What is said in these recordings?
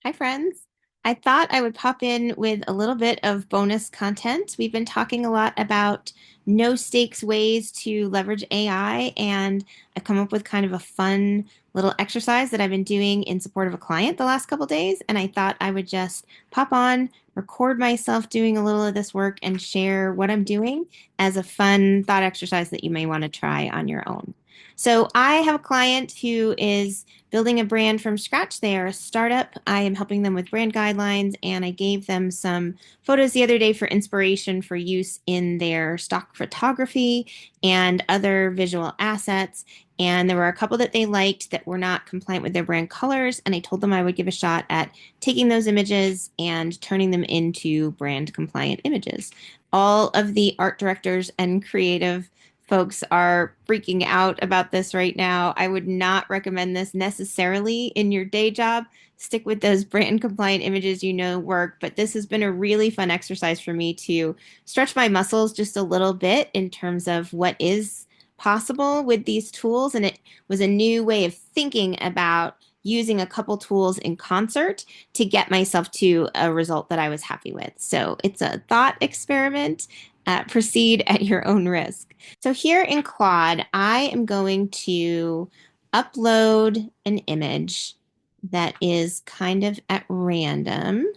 Hi, friends. I thought I would pop in with a little bit of bonus content. We've been talking a lot about no stakes ways to leverage AI, and I've come up with kind of a fun little exercise that I've been doing in support of a client the last couple days. And I thought I would just pop on, record myself doing a little of this work, and share what I'm doing as a fun thought exercise that you may want to try on your own. So, I have a client who is building a brand from scratch. They are a startup. I am helping them with brand guidelines, and I gave them some photos the other day for inspiration for use in their stock photography and other visual assets. And there were a couple that they liked that were not compliant with their brand colors, and I told them I would give a shot at taking those images and turning them into brand compliant images. All of the art directors and creative folks are freaking out about this right now. I would not recommend this necessarily in your day job. Stick with those brand compliant images you know work, but this has been a really fun exercise for me to stretch my muscles just a little bit in terms of what is possible with these tools. And it was a new way of thinking about using a couple tools in concert to get myself to a result that I was happy with. So it's a thought experiment. Proceed at your own risk. So here in Claude, I am going to upload an image that is kind of at random.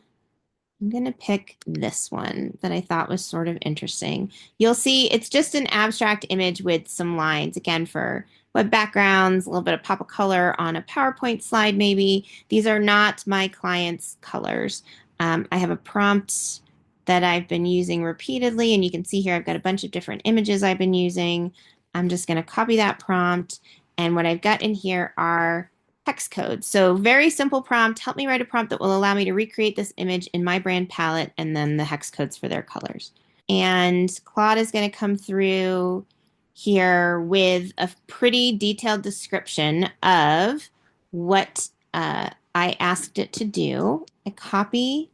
I'm going to pick this one that I thought was sort of interesting. You'll see it's just an abstract image with some lines, again, for web backgrounds, a little bit of pop of color on a PowerPoint slide, maybe. These are not my client's colors. I have a prompt that I've been using repeatedly, and you can see here I've got a bunch of different images I've been using. I'm just going to copy that prompt, and what I've got in here are hex code. So very simple prompt. Help me write a prompt that will allow me to recreate this image in my brand palette and then the hex codes for their colors. And Claude is going to come through here with a pretty detailed description of what I asked it to do. I copy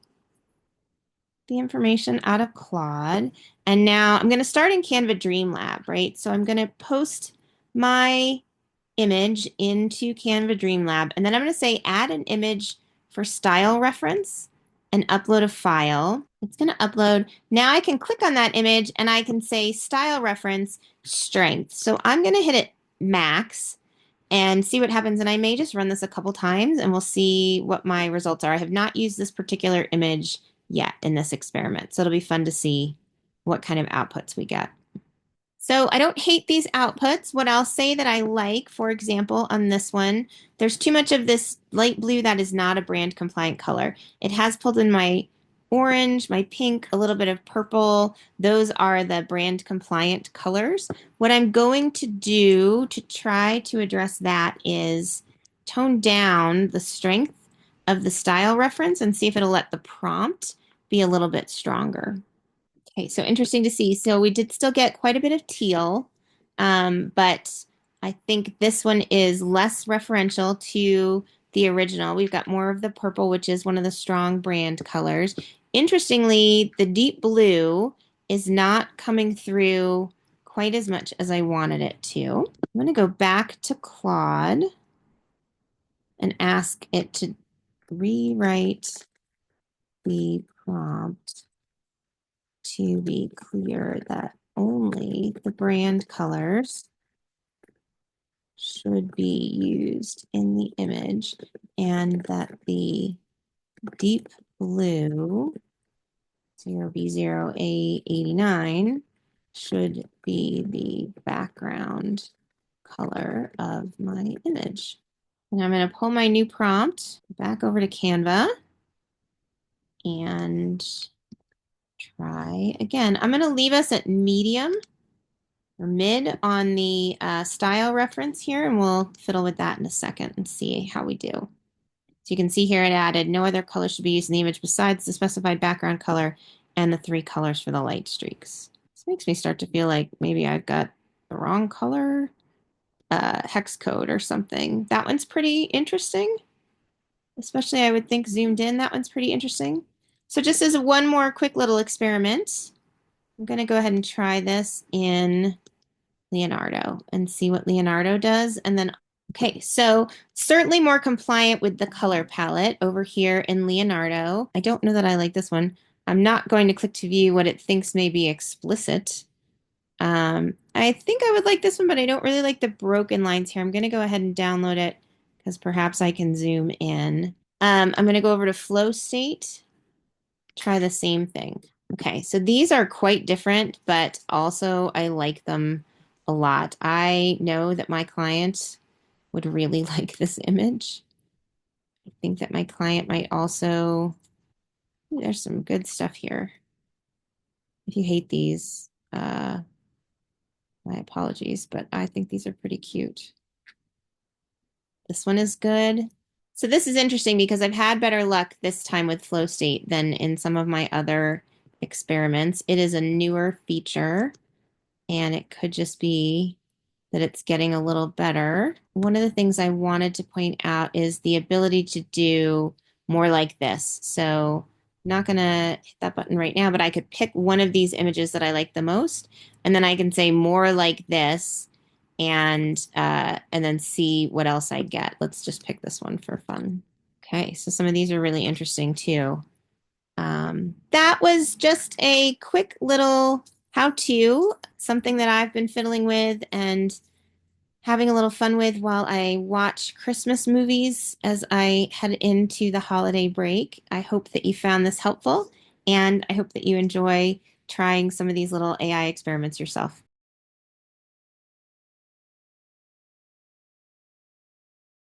the information out of Claude. And now I'm going to start in Canva Dreamlab, right? So I'm going to post my image into Canva Dreamlab. And then I'm going to say add an image for style reference and upload a file. It's going to upload. Now I can click on that image and I can say style reference strength. So I'm going to hit it max and see what happens. And I may just run this a couple times and we'll see what my results are. I have not used this particular image yet in this experiment. So it'll be fun to see what kind of outputs we get. So I don't hate these outputs. What I'll say that I like, for example, on this one, there's too much of this light blue that is not a brand compliant color. It has pulled in my orange, my pink, a little bit of purple. Those are the brand compliant colors. What I'm going to do to try to address that is tone down the strength of the style reference and see if it'll let the prompt be a little bit stronger. Okay, so interesting to see. So we did still get quite a bit of teal, but I think this one is less referential to the original. We've got more of the purple, which is one of the strong brand colors. Interestingly, the deep blue is not coming through quite as much as I wanted it to. I'm going to go back to Claude and ask it to rewrite the prompt to be clear that only the brand colors should be used in the image and that the deep blue 0B0A89 should be the background color of my image. And I'm going to pull my new prompt back over to Canva and try again. I'm going to leave us at medium or mid on the style reference here, and we'll fiddle with that in a second and see how we do. So you can see here it added no other color should be used in the image besides the specified background color and the 3 colors for the light streaks. This makes me start to feel like maybe I've got the wrong color hex code or something. That one's pretty interesting, especially I would think zoomed in. That one's pretty interesting. So just as one more quick little experiment, I'm going to go ahead and try this in Leonardo and see what Leonardo does. And then Okay, so certainly more compliant with the color palette over here in Leonardo. I don't know that I like this one. I'm not going to click to view what it thinks may be explicit. I think I would like this one, but I don't really like the broken lines here. I'm going to go ahead and download it because perhaps I can zoom in. I'm going to go over to flow state, try the same thing. Okay, so these are quite different, but also I like them a lot. I know that my client would really like this image. I think that my client might also, there's some good stuff here. If you hate these, my apologies, but I think these are pretty cute. This one is good. So this is interesting because I've had better luck this time with flow state than in some of my other experiments. It is a newer feature, and it could just be that it's getting a little better. One of the things I wanted to point out is the ability to do more like this. So I'm not gonna hit that button right now, but I could pick one of these images that I like the most, and then I can say more like this, and then see what else I get. Let's just pick this one for fun. Okay, so some of these are really interesting too. That was just a quick little how-to, something that I've been fiddling with and having a little fun with while I watch Christmas movies as I head into the holiday break. I hope that you found this helpful, and I hope that you enjoy trying some of these little AI experiments yourself.